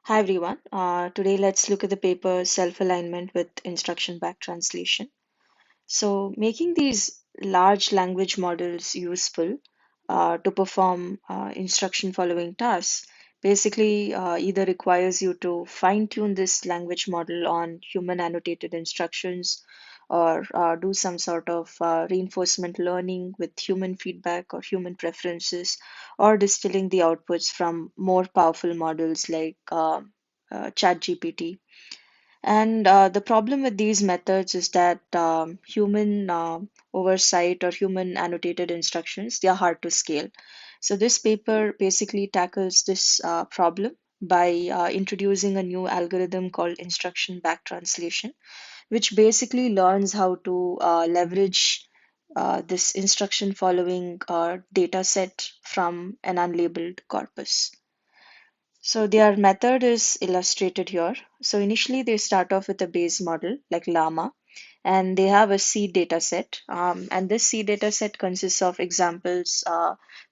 Hi everyone. Today let's look at the paper Self-Alignment with Instruction Backtranslation. So, making these large language models useful to perform instruction following tasks basically either requires you to fine-tune this language model on human annotated instructions or do some sort of reinforcement learning with human feedback or human preferences or distilling the outputs from more powerful models like ChatGPT. And the problem with these methods is that human oversight or human annotated instructions, they are hard to scale. So this paper basically tackles this problem by introducing a new algorithm called instruction backtranslation, which basically learns how to leverage this instruction following data set from an unlabeled corpus. So their method is illustrated here. So initially they start off with a base model like llama, and they have a seed data set. And this seed data set consists of examples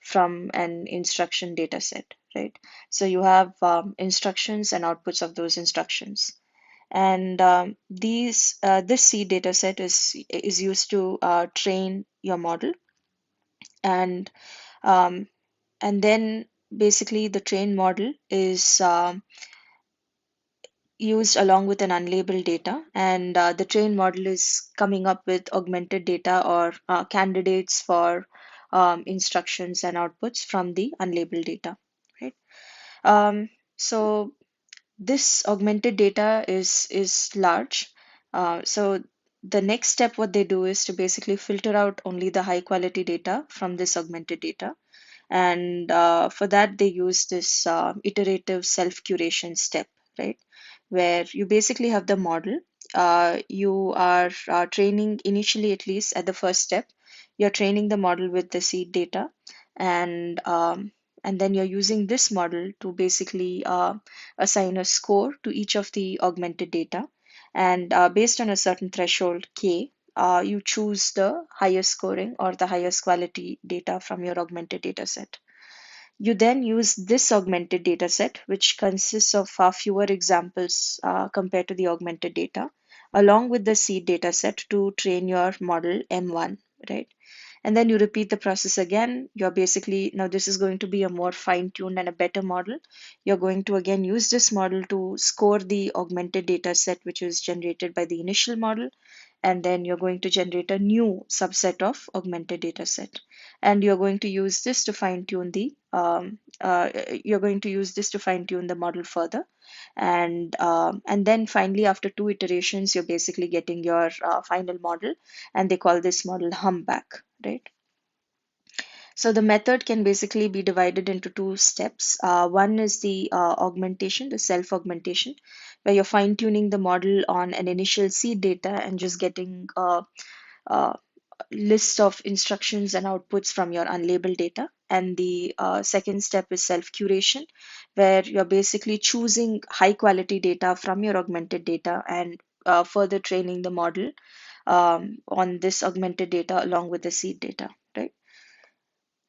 from an instruction data set, right? So you have instructions and outputs of those instructions. And this seed data set is used to train your model, and um, and then basically the trained model is used along with an unlabeled data, and the trained model is coming up with augmented data or candidates for instructions and outputs from the unlabeled data, right? Um, so this augmented data is large. So the next step, what they do is to basically filter out only the high quality data from this augmented data, and for that they use this iterative self curation step, right, where you basically have the model. You are training initially, at least at the first step, you're training the model with the seed data, and then you're using this model to basically assign a score to each of the augmented data, and based on a certain threshold k, you choose the highest scoring or the highest quality data from your augmented data set. You then use this augmented data set, which consists of far fewer examples compared to the augmented data, along with the seed data set to train your model M1, right? And then you repeat the process again. You're basically, now this is going to be a more fine-tuned and a better model. You're going to again use this model to score the augmented data set, which is generated by the initial model, and then you're going to generate a new subset of augmented data set, and you're going to use this to fine tune the model further, and then finally after two iterations you're basically getting your final model, and they call this model Humpback, right? So the method can basically be divided into two steps. One is the augmentation, the self-augmentation, where you're fine-tuning the model on an initial seed data and just getting a list of instructions and outputs from your unlabeled data. And the second step is self-curation, where you're basically choosing high-quality data from your augmented data and further training the model on this augmented data along with the seed data, right?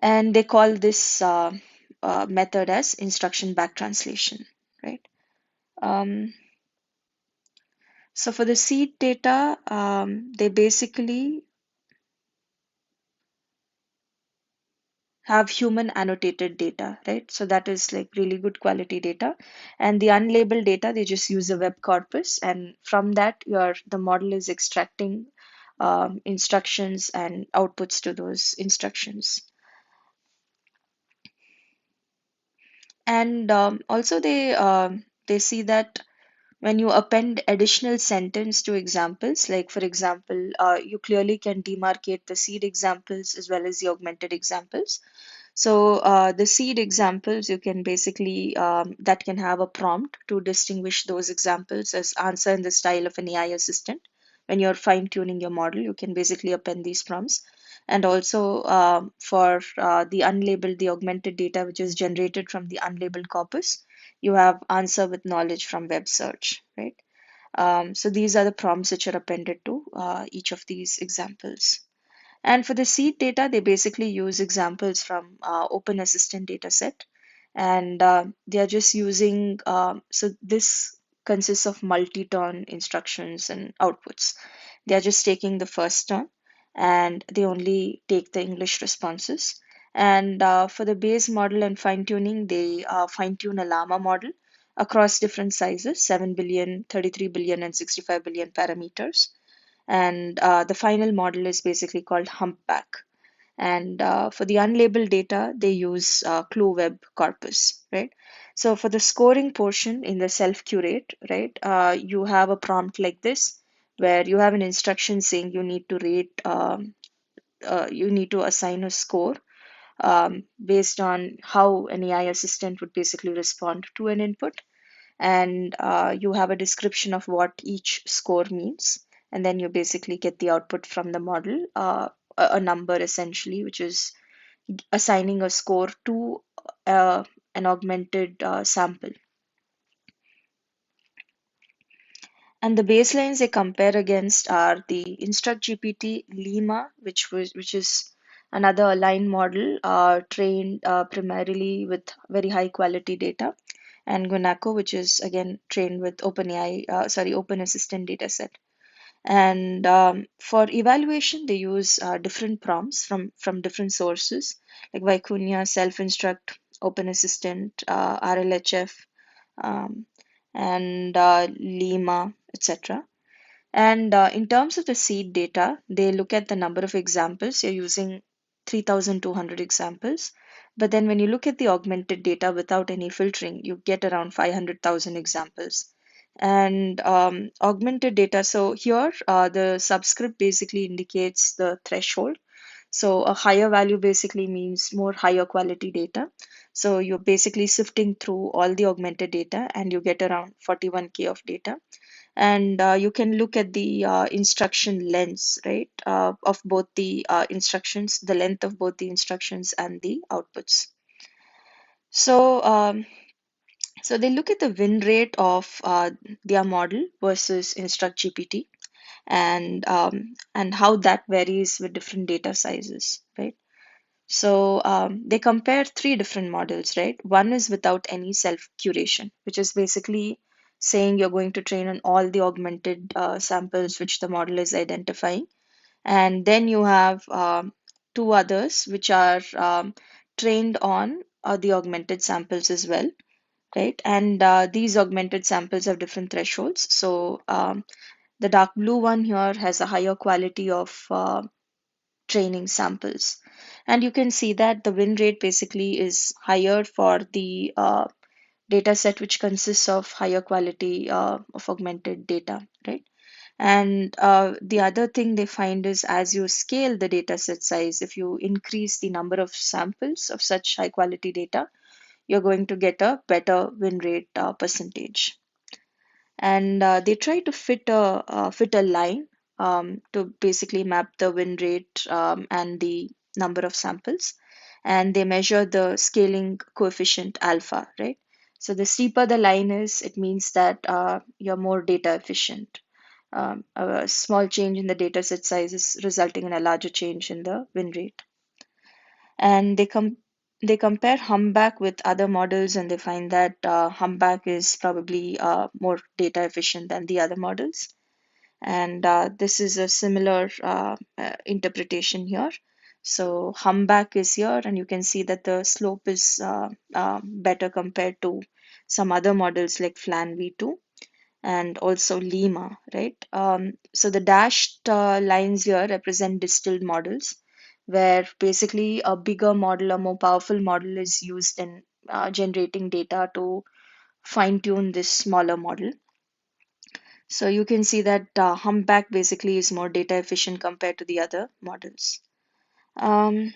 And they call this method as instruction backtranslation, right? Um, so for the seed data, they basically have human annotated data, right? So that is like really good quality data. And the unlabeled data, they just use a web corpus, and from that, the model is extracting instructions and outputs to those instructions. And also they see that when you append additional sentence to examples, like for example, you clearly can demarcate the seed examples as well as the augmented examples. So the seed examples, you can basically, that can have a prompt to distinguish those examples as answer in the style of an AI assistant. When you're fine tuning your model, you can basically append these prompts. And also for the unlabeled, the augmented data, which is generated from the unlabeled corpus, you have answer with knowledge from web search, right? So these are the prompts which are appended to each of these examples. And for the seed data, they basically use examples from Open Assistant dataset. and they are just using, so this consists of multi-turn instructions and outputs. They are just taking the first turn and they only take the English responses. And for the base model and fine tuning, they fine tune a llama model across different sizes: 7 billion, 33 billion, and 65 billion parameters. And the final model is basically called Humpback. And for the unlabeled data, they use clue web corpus, right? So for the scoring portion in the self curate, right, you have a prompt like this where you have an instruction saying you need to rate, you need to assign a score based on how an AI assistant would basically respond to an input. And you have a description of what each score means. And then you basically get the output from the model, a number essentially, which is assigning a score to uh, an augmented sample. And the baselines they compare against are the Instruct GPT Lima, which is another aligned model trained primarily with very high quality data, and Gunaco, which is again trained with OpenAI, Open Assistant dataset. And for evaluation, they use different prompts from different sources like Vicuña, Self-Instruct, Open Assistant, RLHF, um, and Lima, etc. And in terms of the seed data, they look at the number of examples. You're using 3,200 examples. But then when you look at the augmented data without any filtering, you get around 500,000 examples. And augmented data, so here the subscript basically indicates the threshold. So a higher value basically means more higher quality data. So you're basically sifting through all the augmented data and you get around 41K of data. And you can look at the instruction lengths, right, of both the instructions, the length of both the instructions and the outputs. So, so they look at the win rate of their model versus Instruct GPT, and how that varies with different data sizes, right? So they compare three different models, right? One is without any self curation, which is basically saying you're going to train on all the augmented samples which the model is identifying. And then you have two others which are trained on the augmented samples as well, right? And these augmented samples have different thresholds. So the dark blue one here has a higher quality of training samples. And you can see that the win rate basically is higher for the data set which consists of higher quality of augmented data, right? And the other thing they find is as you scale the data set size, if you increase the number of samples of such high quality data, you're going to get a better win rate percentage. And they try to fit a line to basically map the win rate and the number of samples, and they measure the scaling coefficient alpha, right? So the steeper the line is, it means that you're more data efficient. A small change in the data set size is resulting in a larger change in the win rate. And they compare Humpback with other models, and they find that Humpback is probably more data efficient than the other models. And this is a similar interpretation here. So Humpback is here, and you can see that the slope is better compared to some other models like Flan V2 and also Lima, right? So the dashed lines here represent distilled models, where basically a bigger model, a more powerful model is used in generating data to fine tune this smaller model. So you can see that Humpback basically is more data efficient compared to the other models. Um,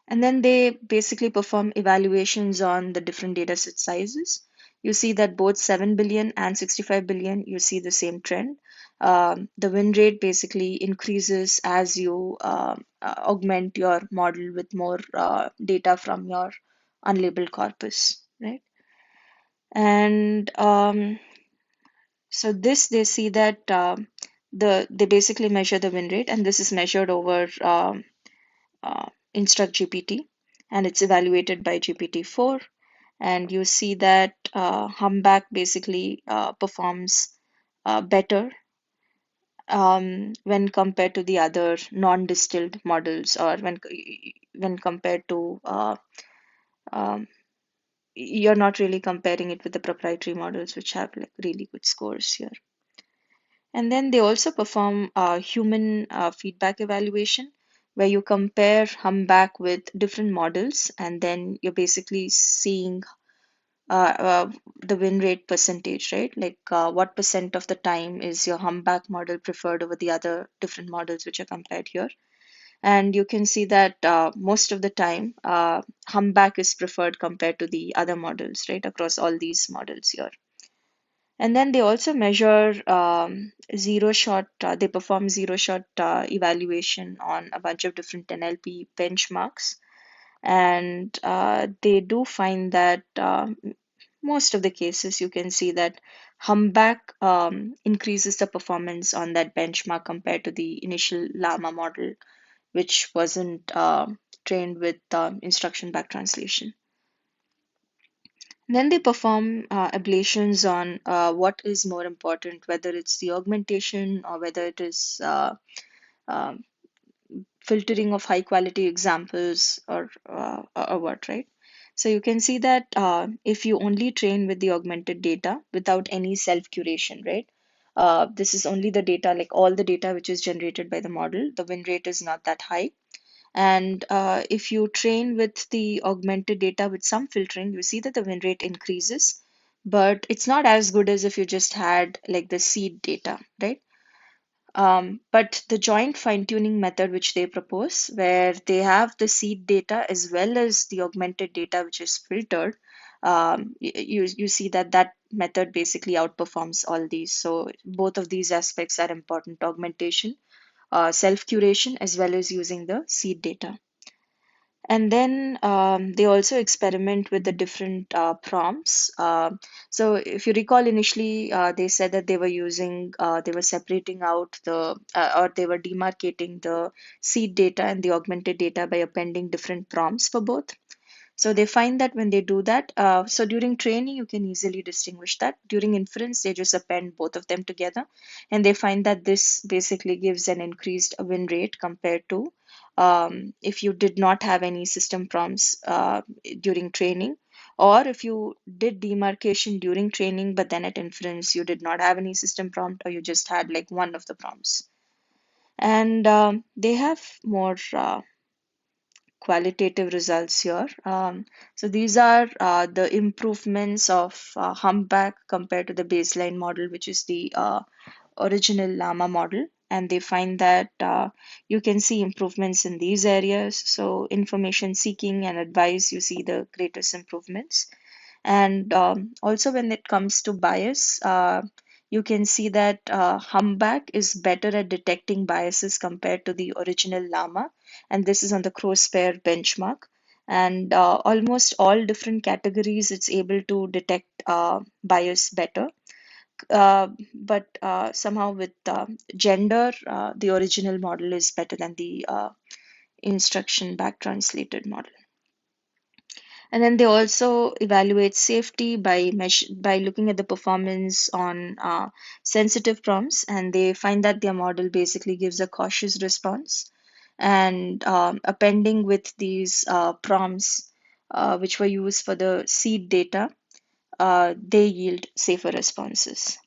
And then they basically perform evaluations on the different dataset sizes. You see that both 7 billion and 65 billion, you see the same trend. The win rate basically increases as you augment your model with more data from your unlabeled corpus, right? And so this they see that they basically measure the win rate, and this is measured over Instruct GPT. and it's evaluated by GPT-4. And you see that Humpback basically performs better when compared to the other non-distilled models, or when compared to um, you're not really comparing it with the proprietary models, which have like really good scores here. And then they also perform human feedback evaluation, where you compare Humpback with different models, and then you're basically seeing the win rate percentage, right? Like what percent of the time is your Humpback model preferred over the other different models which are compared here. And you can see that most of the time, Humpback is preferred compared to the other models, right, across all these models here. And then they also measure zero shot, they perform zero shot evaluation on a bunch of different NLP benchmarks. And they do find that most of the cases you can see that Humpback increases the performance on that benchmark compared to the initial Llama model, which wasn't trained with instruction back translation. Then they perform ablations on what is more important, whether it's the augmentation or whether it is um filtering of high quality examples, or what, right? So you can see that if you only train with the augmented data without any self curation, right? This is only the data, like all the data which is generated by the model, the win rate is not that high. And if you train with the augmented data with some filtering, you see that the win rate increases, but it's not as good as if you just had like the seed data, right? But the joint fine-tuning method which they propose, where they have the seed data as well as the augmented data which is filtered, you see that that method basically outperforms all these. So both of these aspects are important: augmentation, self-curation, as well as using the seed data. And then they also experiment with the different prompts. So if you recall, initially they said that they were separating out or they were demarcating the seed data and the augmented data by appending different prompts for both. So they find that when they do that, so during training, you can easily distinguish that. During inference, they just append both of them together. And they find that this basically gives an increased win rate compared to if you did not have any system prompts during training, or if you did demarcation during training, but then at inference, you did not have any system prompt, or you just had like one of the prompts. And they have more qualitative results here. So these are the improvements of Humpback compared to the baseline model, which is the original Llama model. And they find that you can see improvements in these areas. So information seeking and advice, you see the greatest improvements. And also when it comes to bias, you can see that Humpback is better at detecting biases compared to the original Llama, and this is on the Crosshair benchmark. And almost all different categories, it's able to detect bias better. But somehow with gender, the original model is better than the instruction back translated model. And then they also evaluate safety by looking at the performance on sensitive prompts, and they find that their model basically gives a cautious response. And appending with these prompts, which were used for the seed data, they yield safer responses.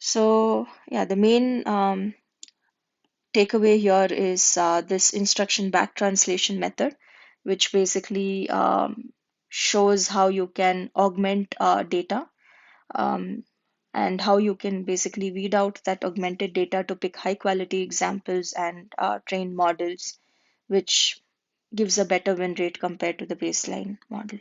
So yeah, the main takeaway here is this instruction back translation method, which basically shows how you can augment data, um, and how you can basically weed out that augmented data to pick high quality examples and train models, which gives a better win rate compared to the baseline model.